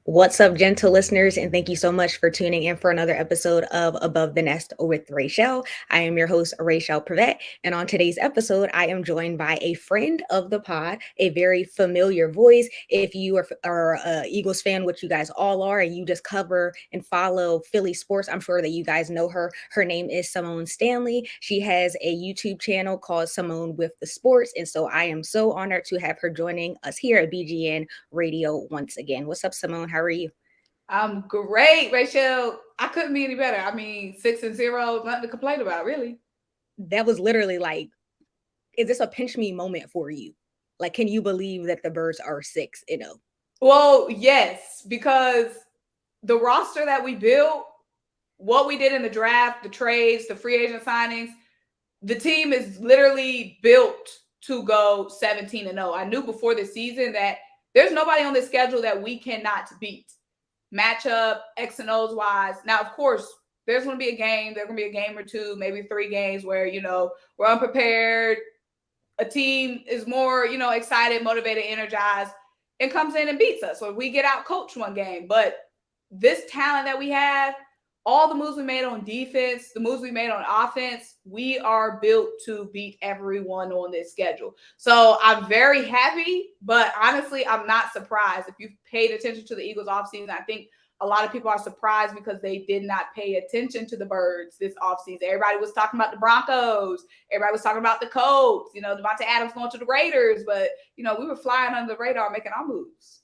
What's up, gentle listeners, and thank you so much for tuning in for another episode of Above the Nest with Raichele. I am your host, Raichele Privette, and on today's episode, I am joined by a friend of the pod, a very familiar voice. If you are a Eagles fan, which you guys all are, and you just cover and follow Philly sports, I'm sure that you guys know her. Her name is Symone Stanley. She has a YouTube channel called Symone with the Sports, and so I am so honored to have her joining us here at BGN Radio once again. What's up, Symone? How are you? I'm great, Raichele. I couldn't be any better. I mean, 6-0, nothing to complain about, really. That was literally like, is this a pinch me moment for you? Like, can you believe that the Birds are 6-0? Well, yes, because the roster that we built, what we did in the draft, the trades, the free agent signings, the team is literally built to go 17-0. I knew before the season that there's nobody on the schedule that we cannot beat. Matchup, X and O's wise. Now, of course, there's going to be a game. There's going to be a game or two, maybe 3 games where, we're unprepared. A team is more, excited, motivated, energized, and comes in and beats us. Or we get out coached one game. But this talent that we have, all the moves we made on defense, the moves we made on offense, we are built to beat everyone on this schedule. So I'm very happy, but honestly, I'm not surprised. If you've paid attention to the Eagles offseason, I think a lot of people are surprised because they did not pay attention to the Birds this offseason. Everybody was talking about the Broncos. Everybody was talking about the Colts. Devontae Adams going to the Raiders. But, we were flying under the radar making our moves.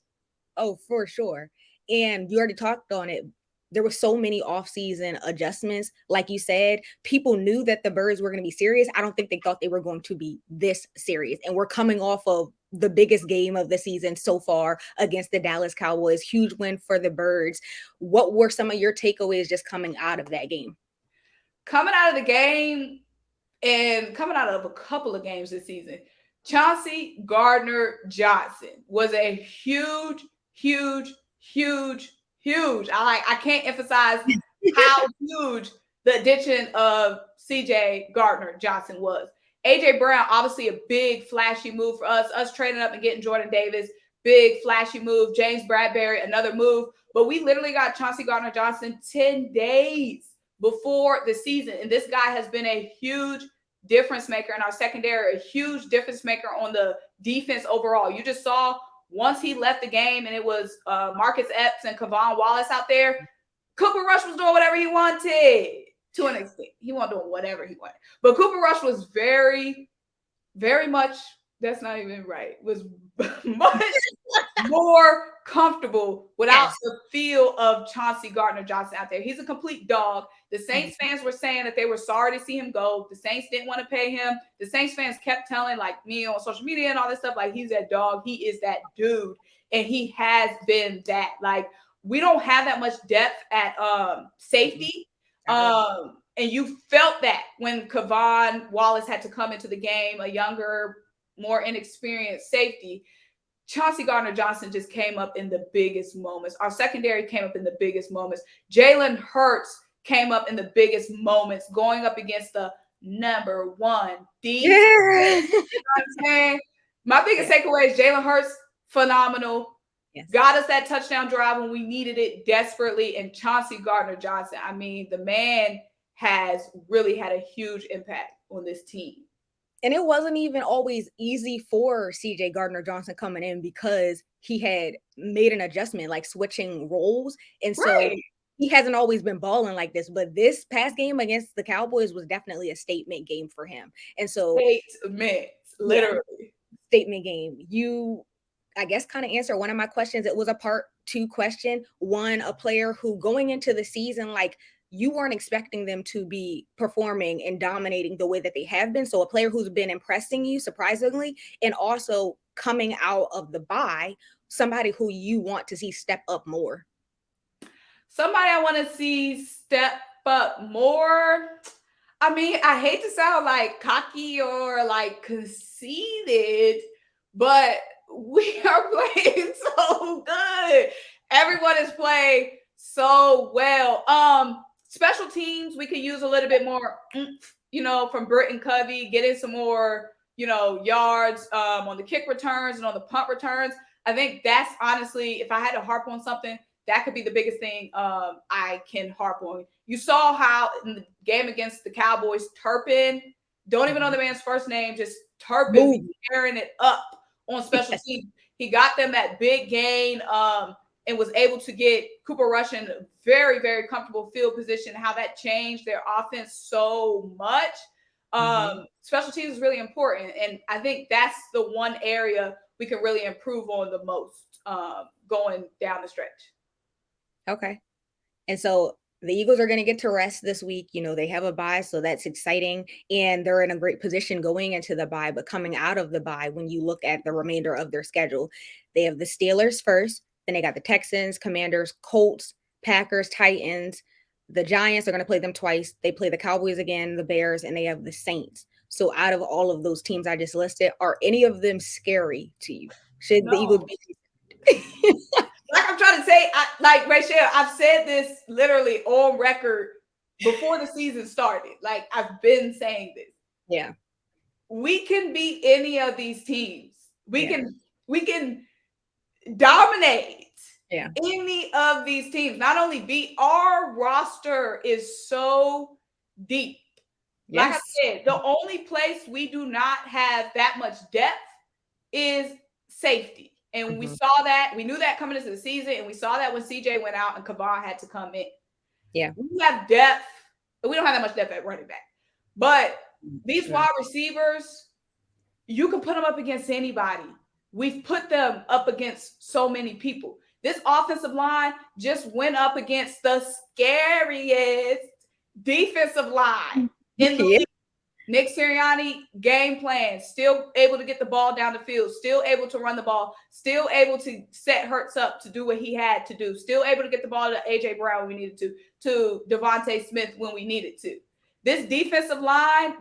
Oh, for sure. And you already talked on it. There were so many off-season adjustments. Like you said, people knew that the Birds were going to be serious. I don't think they thought they were going to be this serious. And we're coming off of the biggest game of the season so far against the Dallas Cowboys. Huge win for the Birds. What were some of your takeaways just coming out of that game? Coming out of the game and coming out of a couple of games this season, Chauncey Gardner-Johnson was a huge, huge, huge, huge. I can't emphasize how huge the addition of CJ Gardner-Johnson was. AJ Brown, obviously a big, flashy move for us. Us trading up and getting Jordan Davis, big, flashy move. James Bradbury, another move. But we literally got Chauncey Gardner-Johnson 10 days before the season. And this guy has been a huge difference maker in our secondary, a huge difference maker on the defense overall. You just saw once he left the game and it was Marcus Epps and Kavon Wallace out there, Cooper Rush was doing whatever he wanted to an extent. He wasn't doing whatever he wanted. But Cooper Rush was very, very much, that's not even right, was much more comfortable without the feel of Chauncey Gardner-Johnson out there. He's a complete dog. The Saints fans were saying that they were sorry to see him go. The Saints didn't want to pay him. The Saints fans kept telling, like me on social media and all this stuff, like he's that dog. He is that dude. And he has been that. Like, we don't have that much depth at safety. And you felt that when Kavon Wallace had to come into the game, a younger, more inexperienced safety. Chauncey Gardner-Johnson just came up in the biggest moments. Our secondary came up in the biggest moments. Jalen Hurts came up in the biggest moments, going up against the number one defense. You know what I'm saying? My biggest takeaway is Jalen Hurts, phenomenal. Yes. Got us that touchdown drive when we needed it desperately. And Chauncey Gardner-Johnson, I mean, the man has really had a huge impact on this team. And it wasn't even always easy for CJ Gardner-Johnson coming in because he had made an adjustment, like switching roles. And so he hasn't always been balling like this. But this past game against the Cowboys was definitely a statement game for him. And so statement, literally. Statement game. You, I guess, kind of answer one of my questions. It was a part 2 question. One, a player who going into the season, like, you weren't expecting them to be performing and dominating the way that they have been. So a player who's been impressing you, surprisingly, and also coming out of the bye, somebody who you want to see step up more. Somebody I want to see step up more. I mean, I hate to sound like cocky or like conceited, but we are playing so good. Everyone is playing so well. Special teams, we could use a little bit more, from Britt and Covey, getting some more, yards on the kick returns and on the punt returns. I think that's honestly, if I had to harp on something, That could be the biggest thing I can harp on. You saw how in the game against the Cowboys, Turpin, don't even know the man's first name, just Turpin be tearing it up on special teams. He got them that big gain and was able to get Cooper Rush in a very, very comfortable field position, how that changed their offense so much. Special teams is really important. And I think that's the one area we can really improve on the most going down the stretch. Okay. And so the Eagles are going to get to rest this week. You know, they have a bye, so that's exciting. And they're in a great position going into the bye. But coming out of the bye, when you look at the remainder of their schedule, they have the Steelers first. Then they got the Texans, Commanders, Colts, Packers, Titans. The Giants are going to play them twice. They play the Cowboys again, the Bears, and they have the Saints. So out of all of those teams I just listed, are any of them scary to you? Should the Eagles be? Like I'm trying to say, like Raichele, I've said this literally on record before the season started. Like I've been saying this. Yeah. We can beat any of these teams. We can dominate any of these teams. Not only beat, our roster is so deep. Like I said, the only place we do not have that much depth is safety. And we saw that. We knew that coming into the season. And we saw that when CJ went out and Kavan had to come in. Yeah. We have depth. But we don't have that much depth at running back. But these wide receivers, you can put them up against anybody. We've put them up against so many people. This offensive line just went up against the scariest defensive line in the league. Nick Sirianni, game plan, still able to get the ball down the field, still able to run the ball, still able to set Hurts up to do what he had to do, still able to get the ball to A.J. Brown when we needed to Devontae Smith when we needed to. This defensive line,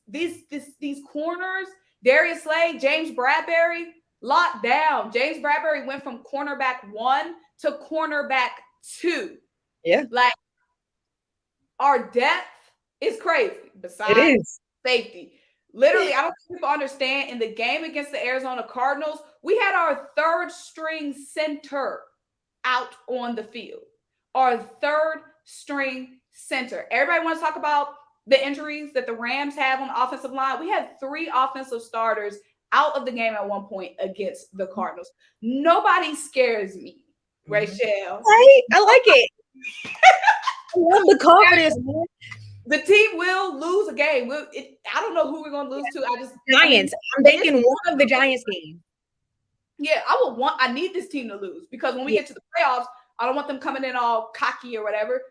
these corners, Darius Slay, James Bradbury, locked down. James Bradbury went from cornerback 1 to cornerback 2. Yeah. Like, our depth is crazy. Besides safety. Literally, I don't think people understand, in the game against the Arizona Cardinals, we had our third string center out on the field. Our third string center. Everybody wants to talk about the injuries that the Rams have on the offensive line. We had 3 offensive starters out of the game at one point against the Cardinals. Nobody scares me, Raichele. I like it. I love the confidence, man. The team will lose a game. I don't know who we're going to lose to. Giants. I'm thinking one of the Giants games. Yeah, I need this team to lose, because when we get to the playoffs, I don't want them coming in all cocky or whatever.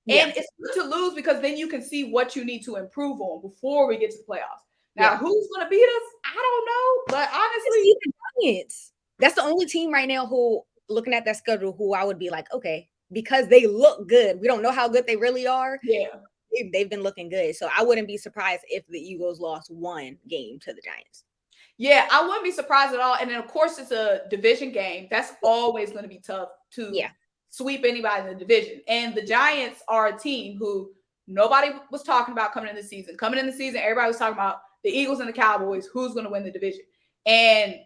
And it's good to lose, because then you can see what you need to improve on before we get to the playoffs. Now, who's going to beat us? I don't know. But honestly, the Giants. That's the only team right now who, looking at that schedule, who I would be like, okay, because they look good. We don't know how good they really are. Yeah. They've been looking good. So I wouldn't be surprised if the Eagles lost one game to the Giants. Yeah, I wouldn't be surprised at all. And then, of course, it's a division game. That's always going to be tough to sweep anybody in the division. And the Giants are a team who nobody was talking about coming in the season. Coming in the season, everybody was talking about the Eagles and the Cowboys, who's going to win the division. And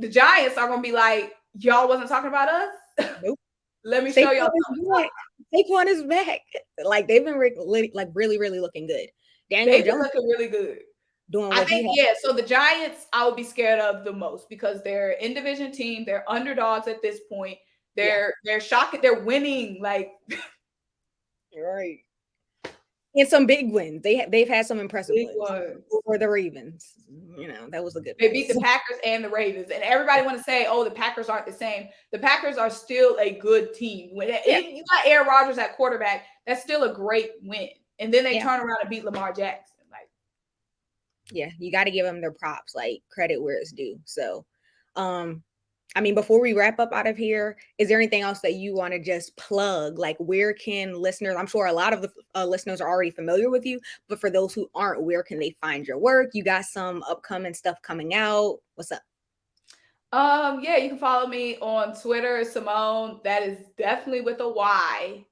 the Giants are going to be like, y'all wasn't talking about us? Nope. Let me show y'all something. Saquon is back. Like, they've been really, really looking good. They've been looking really good. I think, so the Giants I would be scared of the most, because they're an in-division team. They're underdogs at this point. They're shocking. They're winning. Like, right. And some big wins. They've had some impressive wins over the Ravens. You know, that was a good. They beat the Packers and the Ravens, and everybody want to say, "Oh, the Packers aren't the same." The Packers are still a good team. When you got Aaron Rodgers at quarterback, that's still a great win. And then they turn around and beat Lamar Jackson. Like, yeah, you got to give them their props, like credit where it's due. So, I mean, before we wrap up out of here, is there anything else that you want to just plug? Like, where can listeners, I'm sure a lot of the listeners are already familiar with you, but for those who aren't, where can they find your work? You got some upcoming stuff coming out. What's up? Yeah, you can follow me on Twitter, Symone. That is definitely with a Y,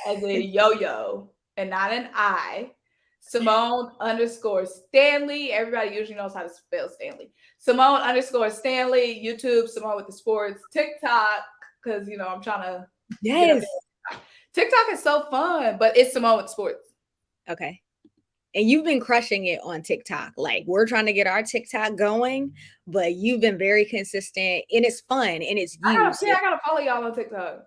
as a yo-yo and not an I. Symone_Stanley. Everybody usually knows how to spell Stanley. Symone_Stanley. YouTube, Symone with the Sports. TikTok, because I'm trying to get up Yes. there. TikTok is so fun, but it's Symone Sports. Okay. And you've been crushing it on TikTok. Like, we're trying to get our TikTok going, but you've been very consistent, and it's fun and it's you. So, I gotta follow y'all on TikTok.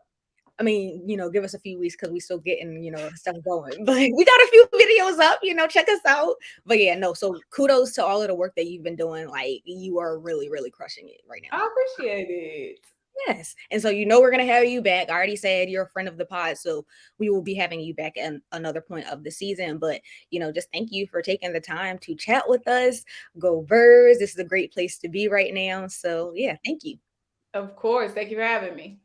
I mean, give us a few weeks because we still getting, stuff going. But we got a few videos up, check us out. But yeah, no, so kudos to all of the work that you've been doing. Like, you are really, really crushing it right now. I appreciate it. Yes. And so we're gonna have you back. I already said you're a friend of the pod, so we will be having you back at another point of the season. But just thank you for taking the time to chat with us. Go Birds. This is a great place to be right now. So yeah, thank you. Of course. Thank you for having me.